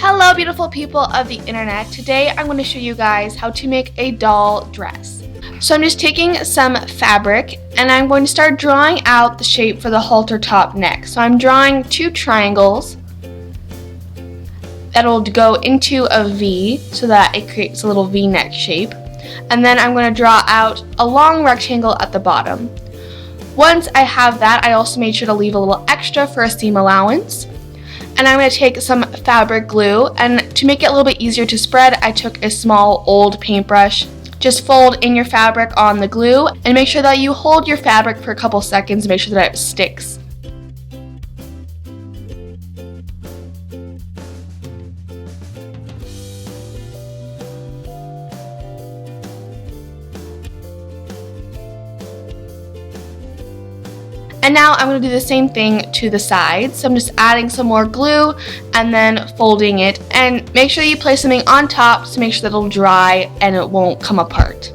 Hello beautiful people of the internet. Today I'm going to show you guys how to make a doll dress. So I'm just taking some fabric and I'm going to start drawing out the shape for the halter top neck. So I'm drawing two triangles that'll go into a V so that it creates a little V-neck shape. And then I'm going to draw out a long rectangle at the bottom. Once I have that, I also made sure to leave a little extra for a seam allowance. And I'm going to take some fabric glue, and to make it a little bit easier to spread, I took a small old paintbrush. Just fold in your fabric on the glue and make sure that you hold your fabric for a couple seconds to make sure that it sticks. And now I'm going to do the same thing to the sides. So I'm just adding some more glue and then folding it. And make sure you place something on top to make sure that it'll dry and it won't come apart.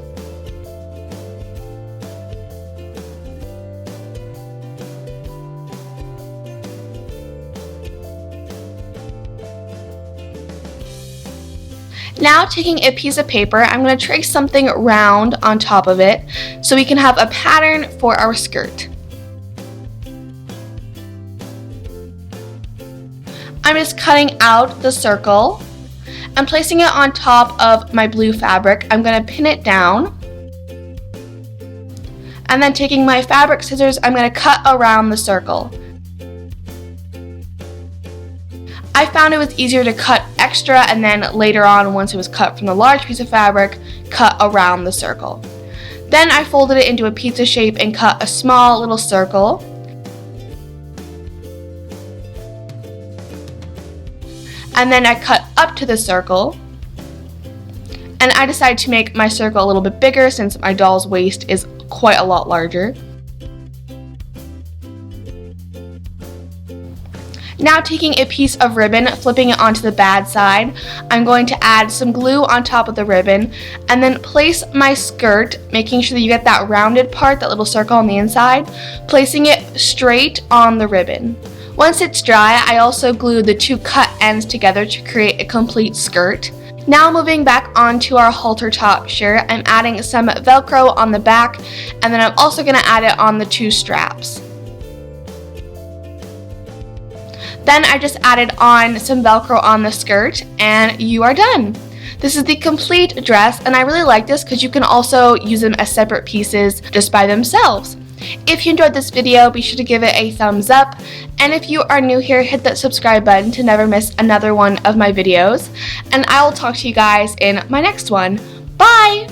Now taking a piece of paper, I'm going to trace something round on top of it so we can have a pattern for our skirt. I'm just cutting out the circle and placing it on top of my blue fabric. I'm going to pin it down. And then taking my fabric scissors, I'm going to cut around the circle. I found it was easier to cut extra and then later on, once it was cut from the large piece of fabric, cut around the circle. Then I folded it into a pizza shape and cut a small little circle. And then I cut up to the circle, and I decided to make my circle a little bit bigger since my doll's waist is quite a lot larger. Now taking a piece of ribbon, flipping it onto the bad side, I'm going to add some glue on top of the ribbon and then place my skirt, making sure that you get that rounded part, that little circle on the inside, placing it straight on the ribbon. Once it's dry, I also glued the two cut ends together to create a complete skirt. Now moving back onto our halter top shirt, I'm adding some Velcro on the back, and then I'm also going to add it on the two straps. Then I just added on some Velcro on the skirt, and you are done. This is the complete dress, and I really like this because you can also use them as separate pieces just by themselves. If you enjoyed this video, be sure to give it a thumbs up, and if you are new here, hit that subscribe button to never miss another one of my videos, and I will talk to you guys in my next one. Bye!